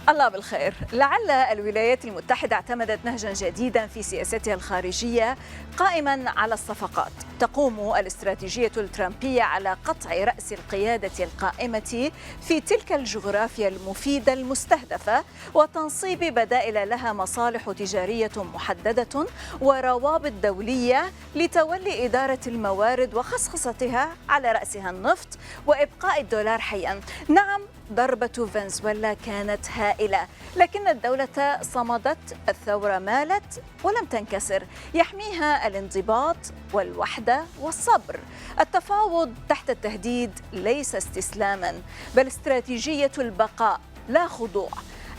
الله بالخير. لعل الولايات المتحدة اعتمدت نهجا جديدا في سياستها الخارجية قائما على الصفقات. تقوم الاستراتيجية الترامبية على قطع رأس القيادة القائمة في تلك الجغرافيا المفيدة المستهدفة وتنصيب بدائل لها مصالح تجارية محددة وروابط دولية لتولي إدارة الموارد وخصخصتها على رأسها النفط وإبقاء الدولار حيا. نعم، ضربة فنزويلا كانت هائلة، لكن الدولة صمدت، الثورة مالت ولم تنكسر. يحميها الانضباط والوحدة والصبر. التفاوض تحت التهديد ليس استسلاما، بل استراتيجية البقاء لا خضوع.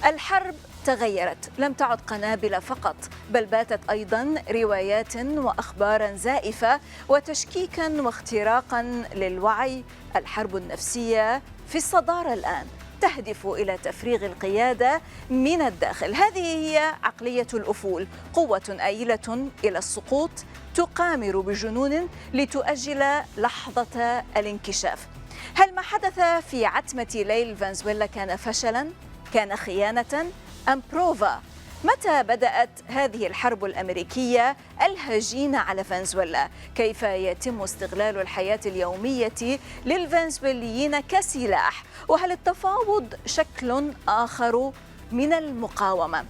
الحرب تغيرت، لم تعد قنابل فقط، بل باتت أيضا روايات وأخبارا زائفة وتشكيكا واختراقا للوعي. الحرب النفسية في الصدارة الآن، تهدف إلى تفريغ القيادة من الداخل. هذه هي عقلية الأفول، قوة آيلة إلى السقوط تقامر بجنون لتؤجل لحظة الانكشاف. هل ما حدث في عتمة ليل فنزويلا كان فشلا؟ كان خيانة؟ أم بروفا؟ متى بدأت هذه الحرب الأميركية الهجينة على فنزويلا؟ كيف يتم استغلال الحياة اليومية للفنزويليين كسلاح؟ وهل التفاوض شكل آخر من المقاومة؟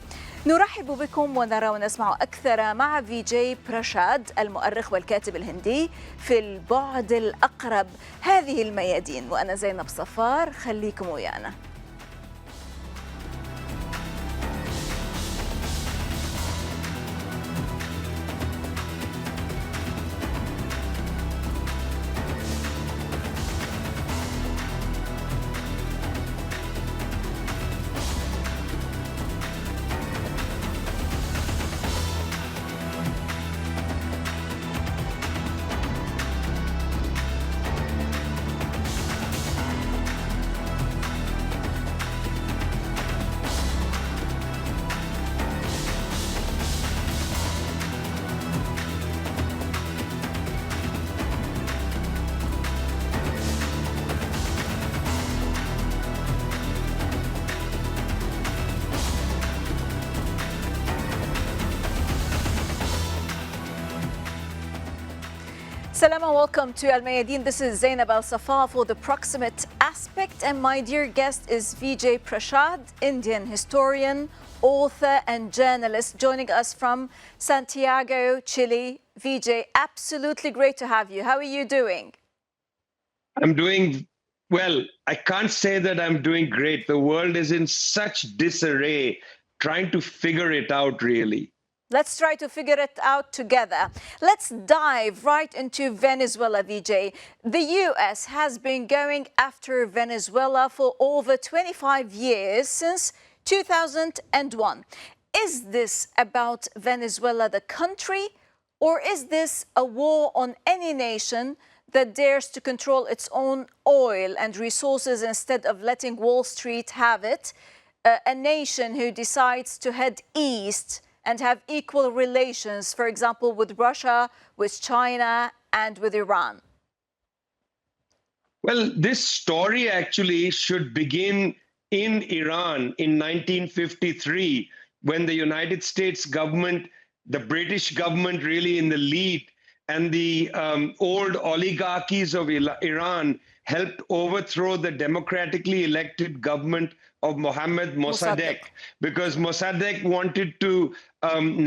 نرحب بكم ونرى ونسمع أكثر مع فيجاي براشاد، المؤرخ والكاتب الهندي في البعد الأقرب. هذه الميادين، وأنا زينب صفار، خليكم ويانا. Salam and welcome to الميادين. This is Zainab Al-Safa for the proximate aspect, and my dear guest is Vijay Prashad, Indian historian, author and journalist, joining us from Santiago, Chile. Vijay, absolutely great to have you. How are you doing? I'm doing well. I can't say that I'm doing great. The world is in such disarray, trying to figure it out, really. Let's try to figure it out together. Let's dive right into Venezuela, Vijay. The US has been going after Venezuela for over 25 years, since 2001. Is this about Venezuela, the country, or is this a war on any nation that dares to control its own oil and resources instead of letting Wall Street have it? A nation who decides to head east and have equal relations, for example, with Russia, with China, and with Iran? Well, this story actually should begin in Iran in 1953, when the United States government, the British government really in the lead, and the old oligarchies of Iran helped overthrow the democratically elected government of Mohammad Mossadegh, because Mossadegh wanted to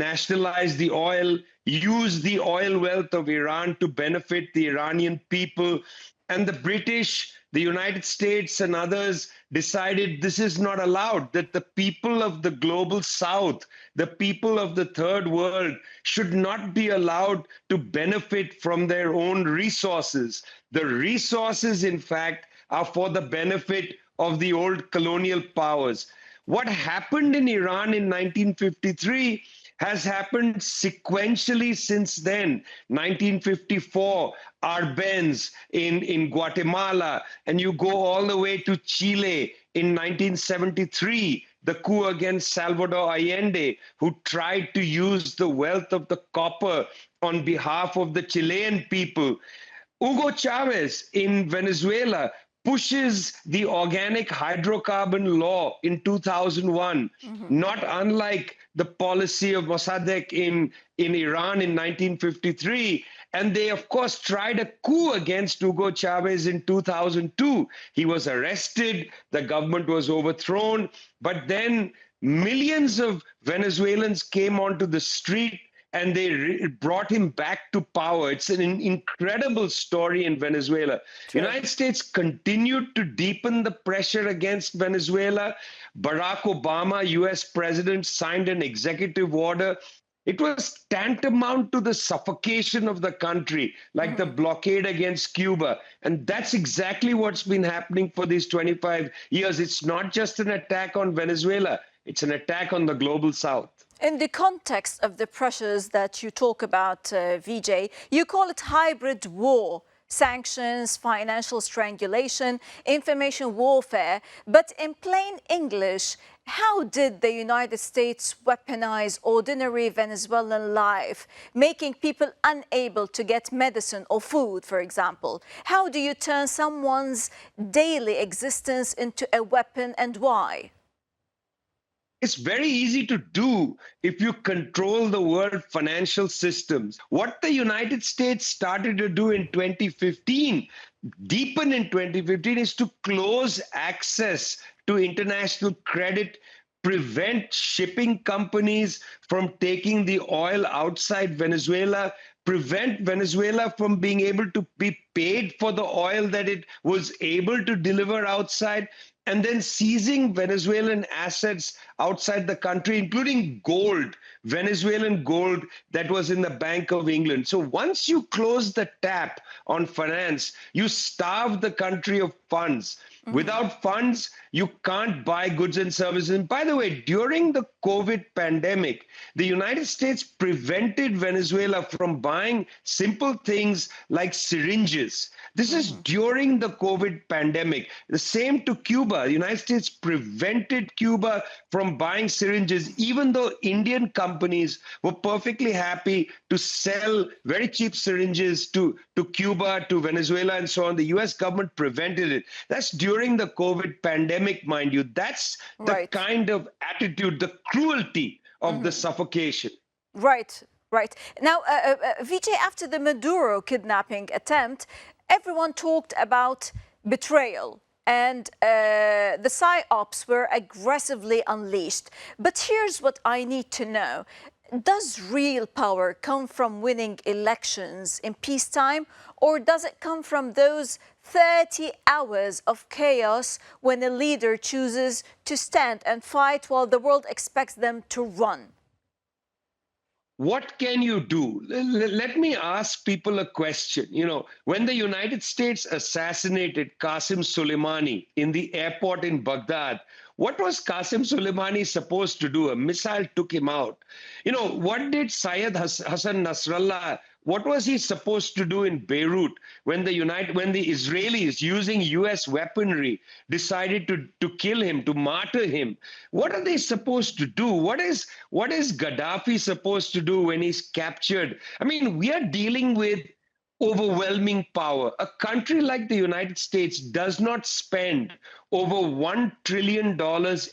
nationalize the oil, use the oil wealth of Iran to benefit the Iranian people. And the British, the United States, and others decided this is not allowed, that the people of the global south, the people of the third world, should not be allowed to benefit from their own resources. The resources, in fact, are for the benefit of the old colonial powers. What happened in Iran in 1953 has happened sequentially since then. 1954, Arbenz in Guatemala, and you go all the way to Chile in 1973, the coup against Salvador Allende, who tried to use the wealth of the copper on behalf of the Chilean people. Hugo Chavez in Venezuela pushes the organic hydrocarbon law in 2001, not unlike the policy of Mossadegh in Iran in 1953. And they, of course, tried a coup against Hugo Chavez in 2002. He was arrested, the government was overthrown, but then millions of Venezuelans came onto the street and they brought him back to power. It's an incredible story in Venezuela. The United States continued to deepen the pressure against Venezuela. Barack Obama, US president, signed an executive order. It was tantamount to the suffocation of the country, like the blockade against Cuba. And that's exactly what's been happening for these 25 years. It's not just an attack on Venezuela, it's an attack on the global South. In the context of the pressures that you talk about, Vijay, you call it hybrid war, sanctions, financial strangulation, information warfare. But in plain English, how did the United States weaponize ordinary Venezuelan life, making people unable to get medicine or food, for example? How do you turn someone's daily existence into a weapon, and why? It's very easy to do if you control the world financial systems. What the United States started to do in 2015, deepen in 2015, is to close access to international credit, prevent shipping companies from taking the oil outside Venezuela, prevent Venezuela from being able to be paid for the oil that it was able to deliver outside, and then seizing Venezuelan assets outside the country, including gold, Venezuelan gold that was in the Bank of England. So once you close the tap on finance, you starve the country of funds. Without funds, you can't buy goods and services. And by the way, during the COVID pandemic, the United States prevented Venezuela from buying simple things like syringes. This is during the COVID pandemic. The same to Cuba. The United States prevented Cuba from buying syringes, even though Indian companies were perfectly happy to sell very cheap syringes to Cuba, to Venezuela, and so on. The US government prevented it. That's during the COVID pandemic, mind you. That's the kind of attitude, the cruelty of the suffocation. Right, right. Now, Vijay, after the Maduro kidnapping attempt, everyone talked about betrayal, and the PSYOPs were aggressively unleashed. But here's what I need to know. Does real power come from winning elections in peacetime, or does it come from those 30 hours of chaos when a leader chooses to stand and fight while the world expects them to run? What can you do? Let me ask people a question. You know, when the United States assassinated Qasem Soleimani in the airport in Baghdad, what was Qasem Soleimani supposed to do? A missile took him out. You know, what did Syed Hassan Nasrallah, what was he supposed to do in Beirut when the Israelis using US weaponry decided to kill him, to martyr him? What are they supposed to do? What is Gaddafi supposed to do when he's captured? I mean, we are dealing with overwhelming power. A country like the United States does not spend over $1 trillion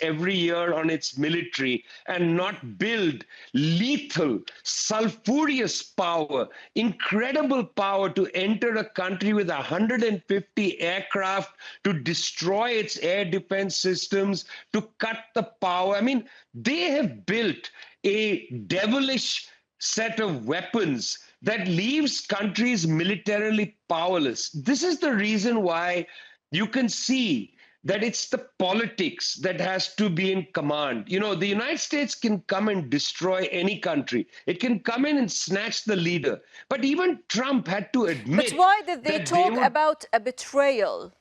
every year on its military and not build lethal, sulfurous power, incredible power to enter a country with 150 aircraft, to destroy its air defense systems, to cut the power. I mean, they have built a devilish set of weapons that leaves countries militarily powerless. This is the reason why you can see that it's the politics that has to be in command. You know, the United States can come and destroy any country. It can come in and snatch the leader. But even Trump had to admit. But why did they talk about a betrayal?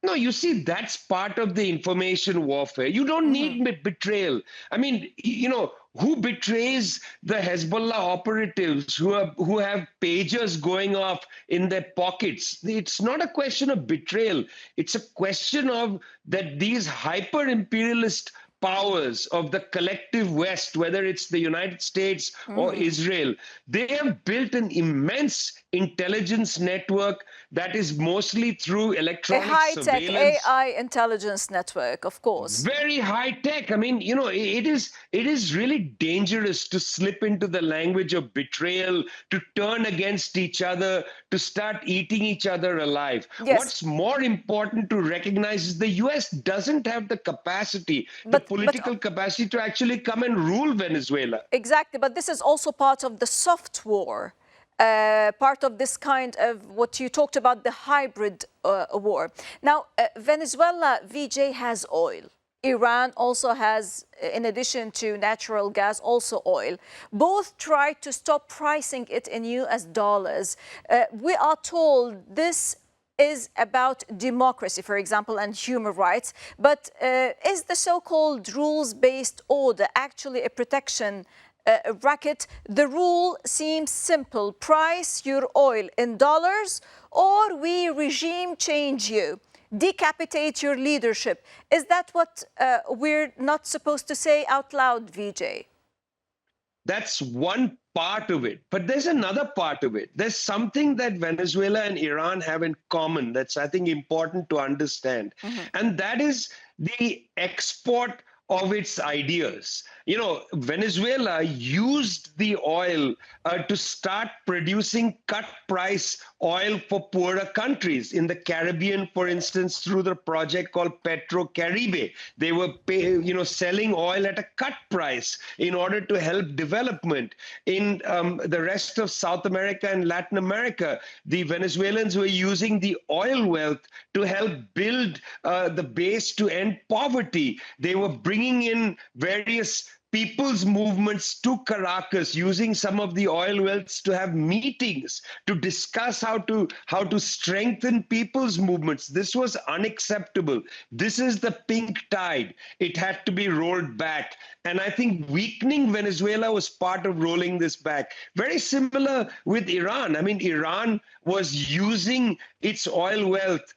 No, you see, that's part of the information warfare. You don't need betrayal. I mean, you know, who betrays the Hezbollah operatives who have pagers going off in their pockets? It's not a question of betrayal. It's a question of that these hyper-imperialist powers of the collective West, whether it's the United States or Israel, they have built an immense intelligence network that is mostly through A electronic high-tech surveillance. AI intelligence network, of course. Very high tech. I mean, it is really dangerous to slip into the language of betrayal, to turn against each other, to start eating each other alive. Yes. What's more important to recognize is the US doesn't have the capacity, the political capacity to actually come and rule Venezuela. Exactly, but this is also part of the soft war. Part of this kind of what you talked about, the hybrid war. Now, Venezuela, Vijay, has oil. Iran also has, in addition to natural gas, also oil. Both try to stop pricing it in US dollars. We are told this is about democracy, for example, and human rights. But is the so-called rules-based order actually a protection racket? The rule seems simple: price your oil in dollars or we regime change you, decapitate your leadership. Is that what we're not supposed to say out loud, Vijay? That's one part of it. But there's another part of it. There's something that Venezuela and Iran have in common that's, I think, important to understand. And that is the export of its ideas. Venezuela used the oil to start producing cut price oil for poorer countries. In the Caribbean, for instance, through the project called Petrocaribe, they were selling oil at a cut price in order to help development. In the rest of South America and Latin America, the Venezuelans were using the oil wealth to help build the base to end poverty. They were bringing in various people's movements to Caracas, using some of the oil wealths to have meetings to discuss how to strengthen people's movements. This was unacceptable. This is the pink tide. It had to be rolled back. And I think weakening Venezuela was part of rolling this back. Very similar with Iran. I mean, Iran was using its oil wealth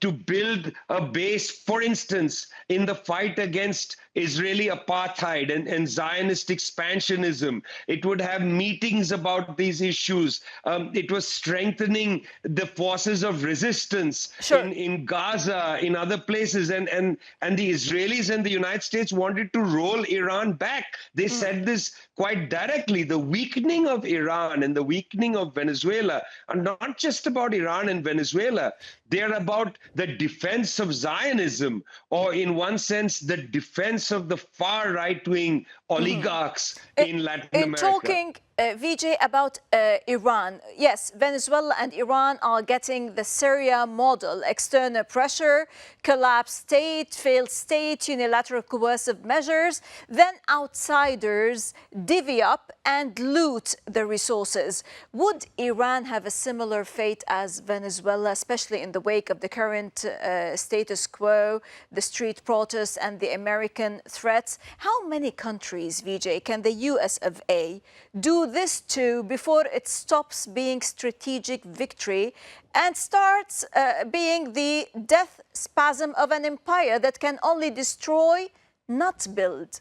to build a base, for instance, in the fight against Israeli apartheid and Zionist expansionism. It would have meetings about these issues. It was strengthening the forces of resistance in Gaza, in other places. And the Israelis and the United States wanted to roll Iran back. They said this quite directly. The weakening of Iran and the weakening of Venezuela are not just about Iran and Venezuela. They're about the defense of Zionism, or in one sense, the defense of the far right-wing oligarchs in Latin America. Talking, Vijay, about Iran, yes, Venezuela and Iran are getting the Syria model: external pressure, collapsed state, failed state, unilateral coercive measures, then outsiders divvy up and loot the resources. Would Iran have a similar fate as Venezuela, especially in the wake of the current status quo, the street protests and the American threats? How many countries, Vijay, can the US of A do this to before it stops being strategic victory and starts being the death spasm of an empire that can only destroy, not build?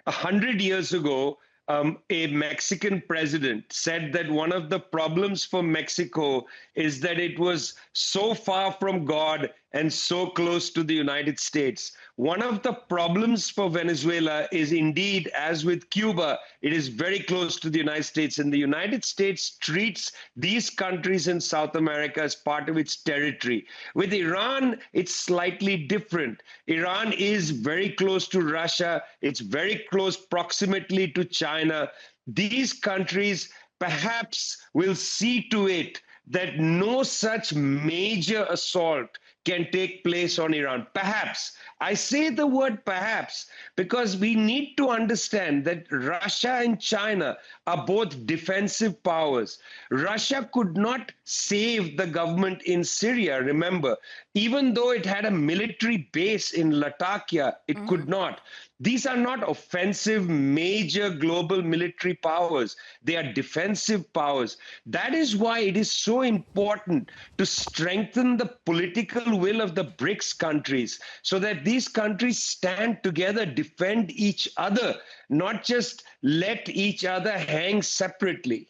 100 years ago, a Mexican president said that one of the problems for Mexico is that it was so far from God and so close to the United States. One of the problems for Venezuela is indeed, as with Cuba, it is very close to the United States, and the United States treats these countries in South America as part of its territory. With Iran, it's slightly different. Iran is very close to Russia. It's very close proximately to China. These countries perhaps will see to it that no such major assault can take place on Iran. Perhaps. I say the word perhaps because we need to understand that Russia and China are both defensive powers. Russia could not save the government in Syria, remember. Even though it had a military base in Latakia, it could not. These are not offensive, major global military powers. They are defensive powers. That is why it is so important to strengthen the political will of the BRICS countries so that these countries stand together, defend each other, not just let each other hang separately.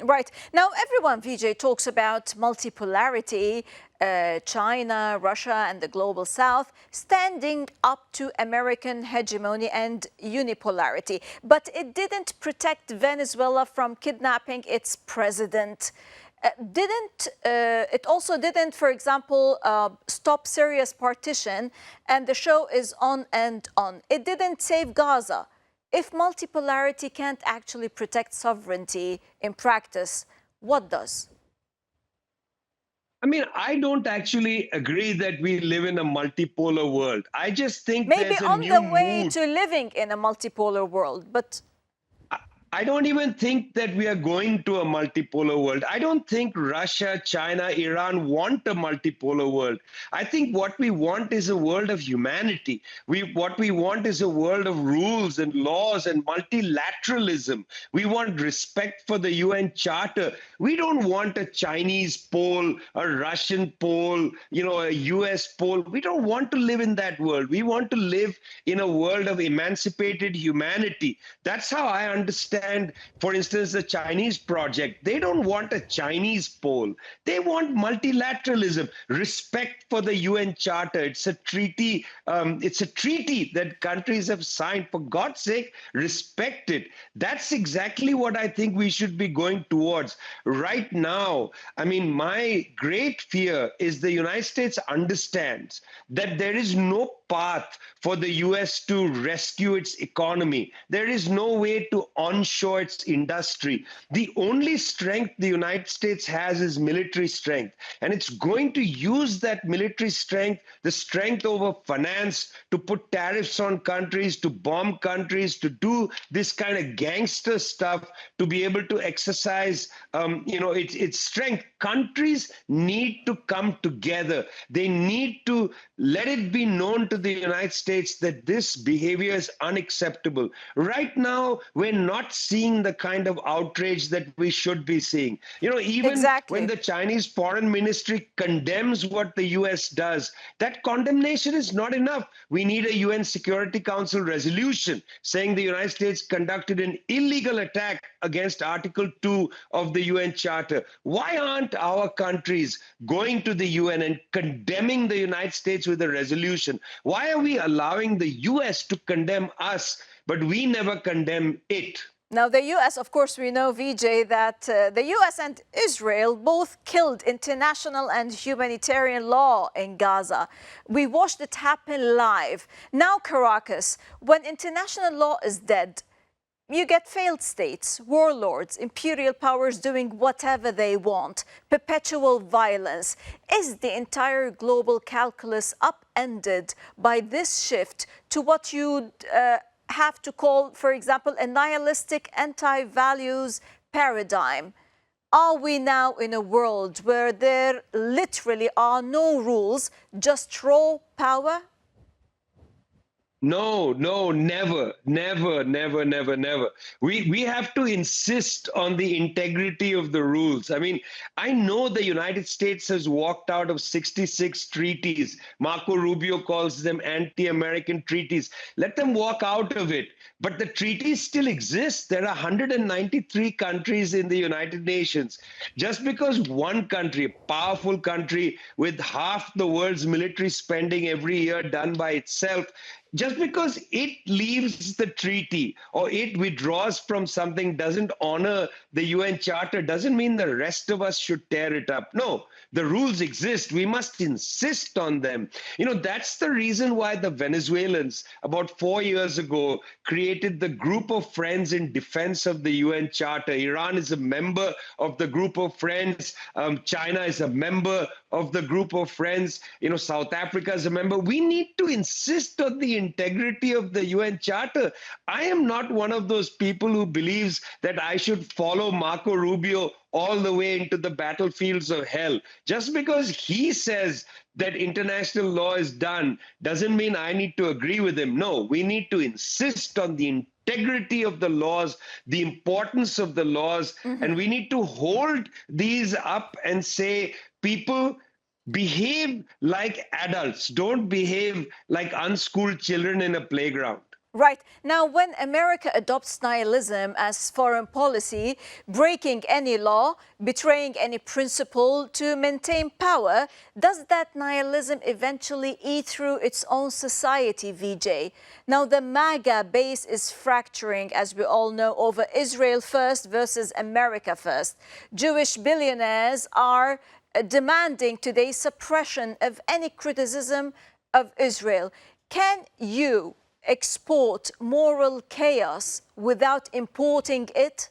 Right. Now, everyone, Vijay, talks about multipolarity, China, Russia, and the global south standing up to American hegemony and unipolarity. But it didn't protect Venezuela from kidnapping its president. It also didn't, for example, stop Syria's partition, and the show is on and on. It didn't save Gaza. If multipolarity can't actually protect sovereignty in practice, what does? I mean, I don't actually agree that we live in a multipolar world. I just think maybe there's a on new the way mood. to living in a multipolar world, but I don't even think that we are going to a multipolar world. I don't think Russia, China, Iran want a multipolar world. I think what we want is a world of humanity. What we want is a world of rules and laws and multilateralism. We want respect for the UN Charter. We don't want a Chinese pole, a Russian pole, a US pole. We don't want to live in that world. We want to live in a world of emancipated humanity. That's how I understand, for instance, the Chinese project. They don't want a Chinese pole. They want multilateralism, respect for the UN Charter. It's a treaty. It's a treaty that countries have signed. For God's sake, respect it. That's exactly what I think we should be going towards. Right now, I mean, my great fear is the United States understands that there is no path for the US to rescue its economy. There is no way to onshore its industry. The only strength the United States has is military strength. And it's going to use that military strength, the strength over finance, to put tariffs on countries, to bomb countries, to do this kind of gangster stuff, to be able to exercise its strength. Countries need to come together. They need to let it be known to the United States that this behavior is unacceptable. Right now, we're not seeing the kind of outrage that we should be seeing. Even when the Chinese foreign ministry condemns what the US does, that condemnation is not enough. We need a UN Security Council resolution saying the United States conducted an illegal attack against Article 2 of the UN Charter. Why aren't our countries going to the UN and condemning the United States with a resolution? Why are we allowing the US to condemn us, but we never condemn it? Now, the US, of course, we know, Vijay, that the US and Israel both killed international and humanitarian law in Gaza. We watched it happen live. Now, Caracas, when international law is dead, you get failed states, warlords, imperial powers doing whatever they want, perpetual violence. Is the entire global calculus upended by this shift to what you'd have to call, for example, a nihilistic anti-values paradigm? Are we now in a world where there literally are no rules, just raw power? No, never. We have to insist on the integrity of the rules. I mean, I know the United States has walked out of 66 treaties. Marco Rubio calls them anti-American treaties. Let them walk out of it. But the treaties still exist. There are 193 countries in the United Nations. Just because one country, a powerful country with half the world's military spending every year done by itself, just because it leaves the treaty or it withdraws from something, doesn't honor the UN Charter, doesn't mean the rest of us should tear it up. No, the rules exist. We must insist on them. That's the reason why the Venezuelans, about 4 years ago, created the Group of Friends in defense of the UN Charter. Iran is a member of the Group of Friends. China is a member of the Group of Friends. South Africa is a member. We need to insist on the integrity of the UN Charter. I am not one of those people who believes that I should follow Marco Rubio all the way into the battlefields of hell. Just because he says that international law is done doesn't mean I need to agree with him. No, we need to insist on the integrity of the laws, the importance of the laws, and we need to hold these up and say, people, behave like adults. Don't behave like unschooled children in a playground. Right. Now, when America adopts nihilism as foreign policy, breaking any law, betraying any principle to maintain power, does that nihilism eventually eat through its own society, Vijay? Now, the MAGA base is fracturing, as we all know, over Israel first versus America first. Jewish billionaires are demanding today suppression of any criticism of Israel. Can you export moral chaos without importing it?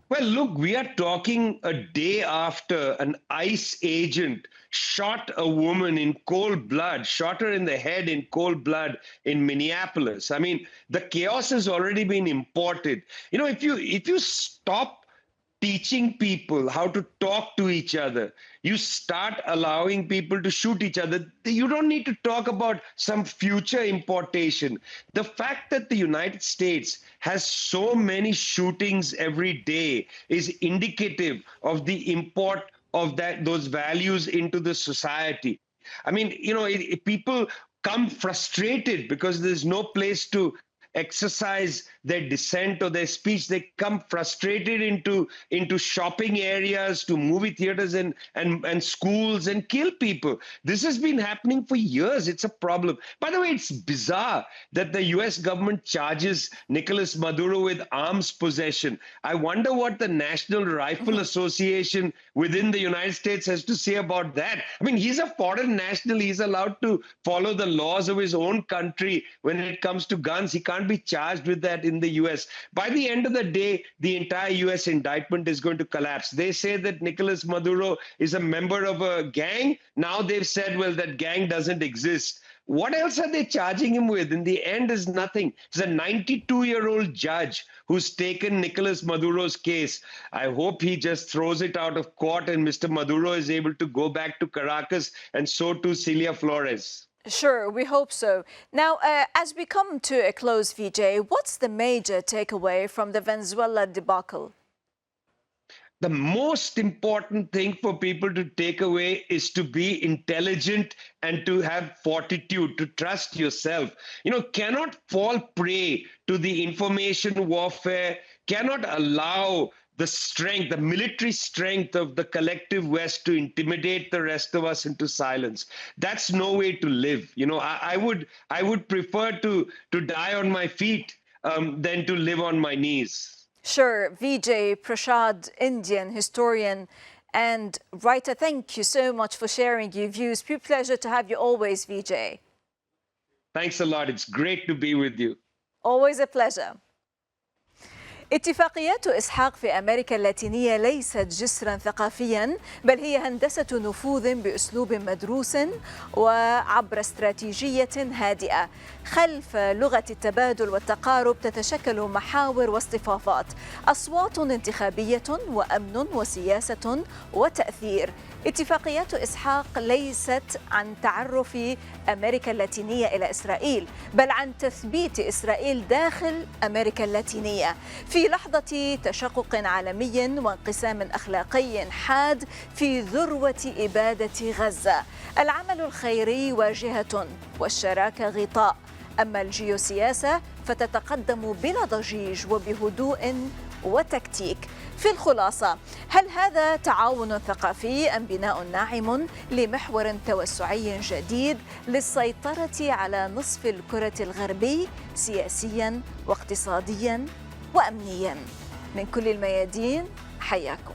Well, look, we are talking a day after an ICE agent shot a woman in cold blood, shot her in the head in cold blood in Minneapolis. I mean, the chaos has already been imported. You know, if you stop teaching people how to talk to each other, you start allowing people to shoot each other. You don't need to talk about some future importation. The fact that the United States has so many shootings every day is indicative of the import of those values into the society. I mean, you know, people come frustrated because there's no place to exercise their dissent or their speech. They come frustrated into shopping areas, to movie theaters and schools, and kill people. This has been happening for years. It's a problem. By the way, it's bizarre that the US government charges Nicolas Maduro with arms possession. I wonder what the National Rifle Association within the United States has to say about that. I mean, he's a foreign national. He's allowed to follow the laws of his own country when it comes to guns. He can't be charged with that in the US. By the end of the day, the entire US indictment is going to collapse. They say that Nicolas Maduro is a member of a gang. Now they've said, well, that gang doesn't exist. What else are they charging him with? In the end is nothing. It's a 92-year-old judge who's taken Nicolas Maduro's case. I hope he just throws it out of court and Mr. Maduro is able to go back to Caracas, and so too Celia Flores. Sure, we hope so. Now, as we come to a close, Vijay, what's the major takeaway from the Venezuela debacle? The most important thing for people to take away is to be intelligent and to have fortitude, to trust yourself. You know, cannot fall prey to the information warfare, cannot allow the strength, the military strength of the collective West to intimidate the rest of us into silence. That's no way to live. You know, I would prefer to die on my feet than to live on my knees. Sure. Vijay Prashad, Indian historian and writer, thank you so much for sharing your views. Pure pleasure to have you always, Vijay. Thanks a lot. It's great to be with you. Always a pleasure. اتفاقيات إسحاق في أمريكا اللاتينية ليست جسرا ثقافيا، بل هي هندسة نفوذ بأسلوب مدروس وعبر استراتيجية هادئة. خلف لغة التبادل والتقارب تتشكل محاور واصطفافات، أصوات انتخابية وأمن وسياسة وتأثير. اتفاقيات إسحاق ليست عن تعرف أمريكا اللاتينية إلى إسرائيل، بل عن تثبيت إسرائيل داخل أمريكا اللاتينية في لحظة تشقق عالمي وانقسام أخلاقي حاد في ذروة إبادة غزة. العمل الخيري واجهة والشراكة غطاء، أما الجيوسياسة فتتقدم بلا ضجيج وبهدوء وتكتيك. في الخلاصة، هل هذا تعاون ثقافي أم بناء ناعم لمحور توسعي جديد للسيطرة على نصف الكرة الغربي سياسياً واقتصادياً وأمنياً؟ من كل الميادين، حياكم.